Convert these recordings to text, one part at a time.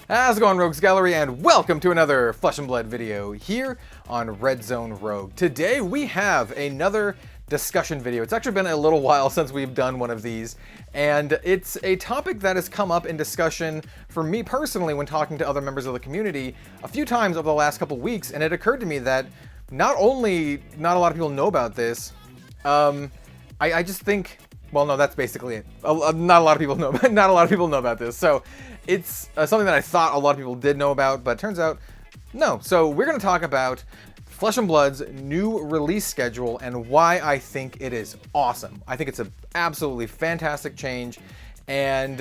How's it going, Rogues Gallery, and welcome to another Flesh and Blood video here on Red Zone Rogue. Today we have another discussion video. It's actually been a little while since we've done one of these, and it's a topic that has come up in discussion for me personally when talking to other members of the community a few times over the last couple weeks, and it occurred to me that not only not a lot of people know about this, I just think, well, no, that's basically it. Not a lot of people know. Not a lot of people know about this. So it's something that I thought a lot of people did know about, but it turns out no. So we're going to talk about Flesh and Blood's new release schedule and why I think it is awesome. I think it's an absolutely fantastic change, and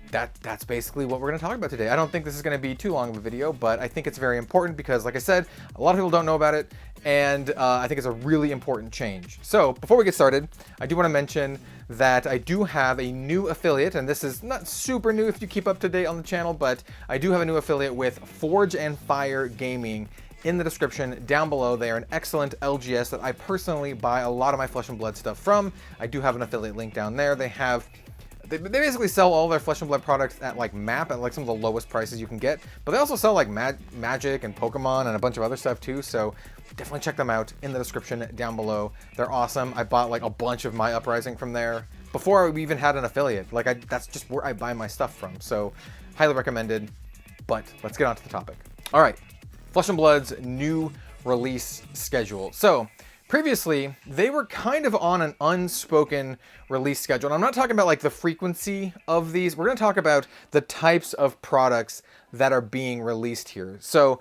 that's basically what we're going to talk about today. I don't think this is going to be too long of a video, but I think it's very important because, like I said, a lot of people don't know about it, and I think it's a really important change. So before we get started, I do want to mention that I do have a new affiliate, and this is not super new if you keep up to date on the channel, but I do have a new affiliate with Forge and Fire Gaming in the description down below. They are an excellent LGS that I personally buy a lot of my Flesh and Blood stuff from. I do have an affiliate link down there. They basically sell all their Flesh and Blood products at like MAP at like some of the lowest prices you can get, but they also sell like Magic and Pokemon and a bunch of other stuff too, so definitely check them out in the description down below. They're awesome. I bought like a bunch of my Uprising from there before we even had an affiliate. Like that's just where I buy my stuff from, so highly recommended. But let's get on to the topic. All right, Flesh and Blood's new release schedule. So previously, they were kind of on an unspoken release schedule. And I'm not talking about like the frequency of these. We're going to talk about the types of products that are being released here. So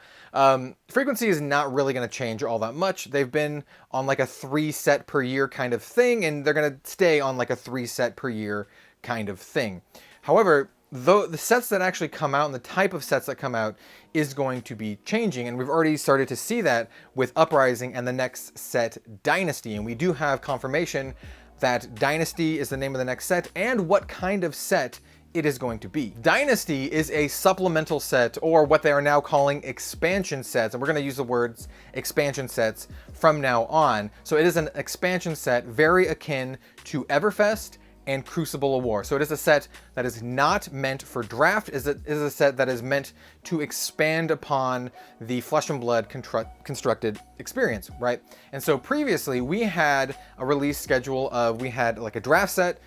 frequency is not really going to change all that much. They've been on like a 3 set per year kind of thing, and they're going to stay on like a 3 set per year kind of thing. However, though the sets that actually come out and the type of sets that come out is going to be changing, and we've already started to see that with Uprising and the next set, Dynasty, and we do have confirmation that Dynasty is the name of the next set and what kind of set it is going to be. Dynasty is a supplemental set, or what they are now calling expansion sets, and we're going to use the words expansion sets from now on. So it is an expansion set very akin to Everfest and Crucible of War. So it is a set that is not meant for draft. It is a set that is meant to expand upon the Flesh and Blood constructed experience, right? And so previously we had a release schedule of, we had like a draft set,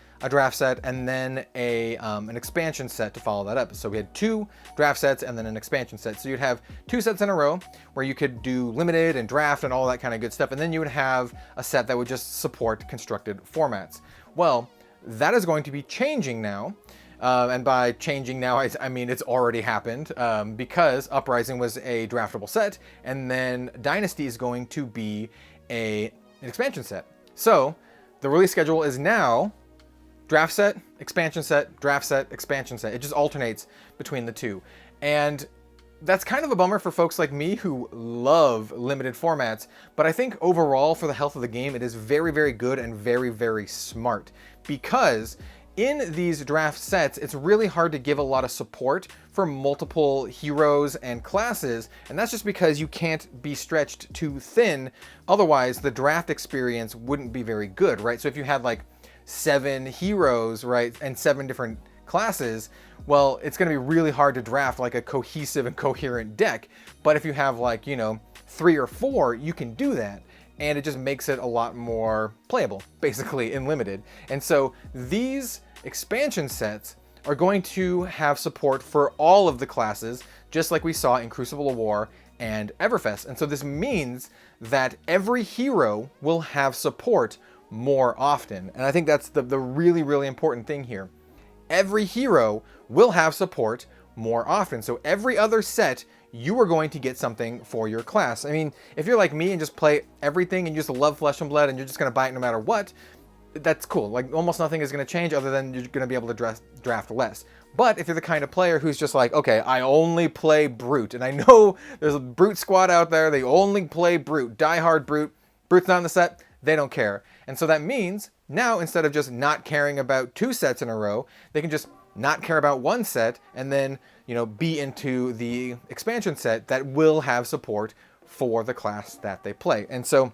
and then an expansion set to follow that up. So we had 2 draft sets and then an expansion set. So you'd have 2 sets in a row where you could do limited and draft and all that kind of good stuff. And then you would have a set that would just support constructed formats. Well, that is going to be changing now, and by changing now, I mean it's already happened, because Uprising was a draftable set, and then Dynasty is going to be an expansion set. So the release schedule is now draft set, expansion set, draft set, expansion set. It just alternates between the two, and that's kind of a bummer for folks like me who love limited formats, but I think overall for the health of the game, it is very, very good and very, very smart, because in these draft sets, it's really hard to give a lot of support for multiple heroes and classes, and that's just because you can't be stretched too thin. Otherwise, the draft experience wouldn't be very good, right? So if you had like 7 heroes, right, and 7 different classes, well, it's going to be really hard to draft like a cohesive and coherent deck. But if you have like, 3 or 4, you can do that. And it just makes it a lot more playable, basically, in limited. And so these expansion sets are going to have support for all of the classes, just like we saw in Crucible of War and Everfest. And so this means that every hero will have support more often. And I think that's the really, really important thing here. Every hero will have support more often. So every other set, you are going to get something for your class. I mean, if you're like me and just play everything and you just love Flesh and Blood and you're just going to buy it no matter what, that's cool. Like almost nothing is going to change other than you're going to be able to draft less. But if you're the kind of player who's just like, okay, I only play Brute, and I know there's a Brute squad out there, they only play Brute, diehard Brute, Brute's not in the set, they don't care. And so that means now, instead of just not caring about 2 sets in a row, they can just not care about 1 set and then, be into the expansion set that will have support for the class that they play. And so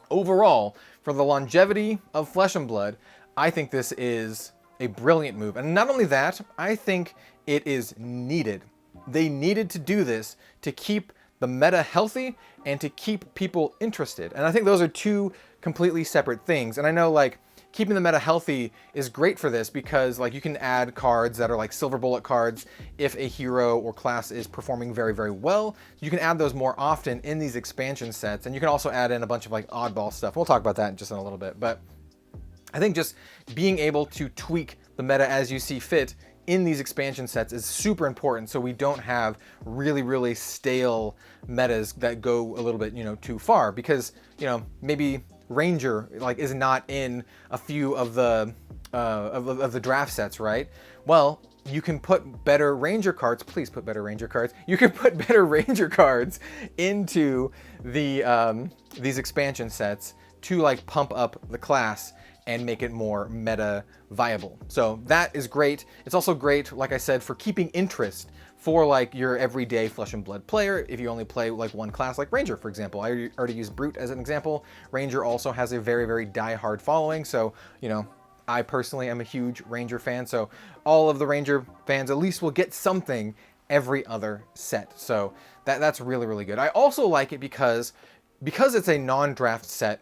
overall, for the longevity of Flesh and Blood, I think this is a brilliant move. And not only that, I think it is needed. They needed to do this to keep the meta healthy and to keep people interested. And I think those are two completely separate things. And I know like keeping the meta healthy is great for this because like you can add cards that are like silver bullet cards if a hero or class is performing very, very well. You can add those more often in these expansion sets, and you can also add in a bunch of like oddball stuff. We'll talk about that just in a little bit, but I think just being able to tweak the meta as you see fit in these expansion sets is super important, so we don't have really, really stale metas that go a little bit, you know, too far, because, you know, maybe Ranger like is not in a few of the draft sets, right? Well, you can put better Ranger cards. Please put better Ranger cards. You can put better Ranger cards into the these expansion sets to like pump up the class and make it more meta viable. So that is great. It's also great, like I said, for keeping interest for like your everyday Flesh and Blood player. If you only play like one class, like Ranger, for example. I already used Brute as an example. Ranger also has a very, very die-hard following. So, you know, I personally am a huge Ranger fan. So all of the Ranger fans at least will get something every other set. So that's really, really good. I also like it because it's a non-draft set,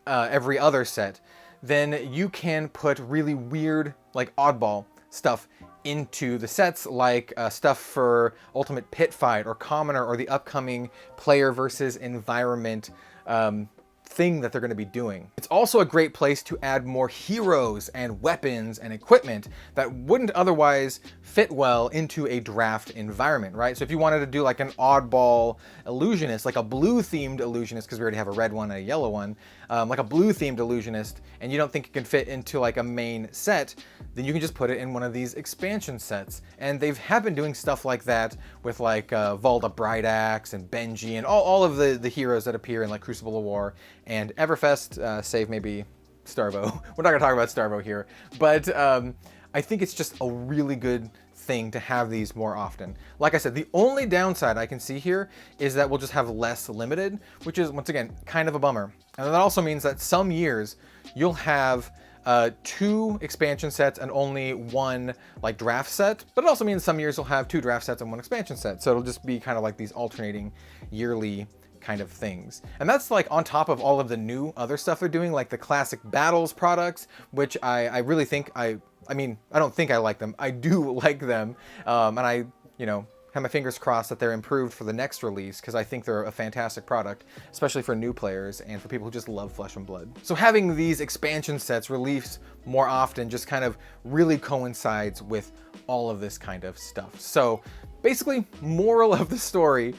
every other set, then you can put really weird, like oddball stuff into the sets, like stuff for Ultimate Pit Fight or Commoner or the upcoming player versus environment thing that they're going to be doing. It's also a great place to add more heroes and weapons and equipment that wouldn't otherwise fit well into a draft environment, right? So if you wanted to do like an oddball illusionist, like a blue themed illusionist, because we already have a red one and a yellow one, like a blue themed illusionist, and you don't think it can fit into like a main set, then you can just put it in one of these expansion sets. And have been doing stuff like that with like Valda Brightaxe and Benji and all of the heroes that appear in like Crucible of War and Everfest, save maybe Starvo. We're not gonna talk about Starvo here, but I think it's just a really good thing to have these more often. Like I said, the only downside I can see here is that we'll just have less limited, which is, once again, kind of a bummer. And that also means that some years you'll have 2 expansion sets and only 1 like draft set, but it also means some years you'll have 2 draft sets and 1 expansion set. So it'll just be kind of like these alternating yearly kind of things. And that's like on top of all of the new other stuff they're doing, like the classic battles products, which I really think I mean, I don't think I like them. I do like them. And I, you know, have my fingers crossed that they're improved for the next release, because I think they're a fantastic product, especially for new players and for people who just love Flesh and Blood. So having these expansion sets released more often just kind of really coincides with all of this kind of stuff. So basically, moral of the story,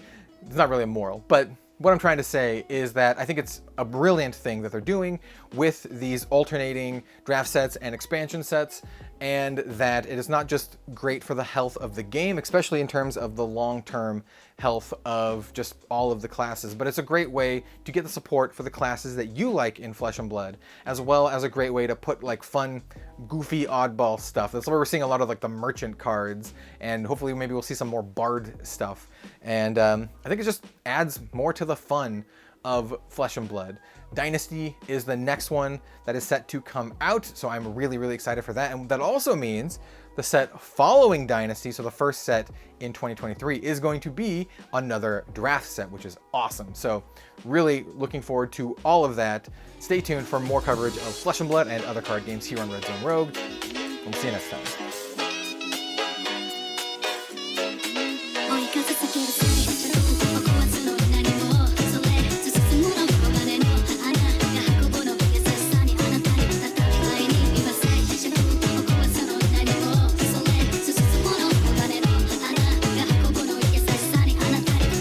it's not really a moral, but what I'm trying to say is that I think it's a brilliant thing that they're doing with these alternating draft sets and expansion sets, and that it is not just great for the health of the game, especially in terms of the long-term health of just all of the classes, but it's a great way to get the support for the classes that you like in Flesh and Blood, as well as a great way to put like fun, goofy, oddball stuff. That's why we're seeing a lot of like the merchant cards, and hopefully maybe we'll see some more bard stuff. And I think it just adds more to the fun of Flesh and Blood. Dynasty is the next one that is set to come out, so I'm really, really excited for that. And that also means the set following Dynasty, so the first set in 2023, is going to be another draft set, which is awesome. So really looking forward to all of that. Stay tuned for more coverage of Flesh and Blood and other card games here on Red Zone Rogue. We'll see you next time.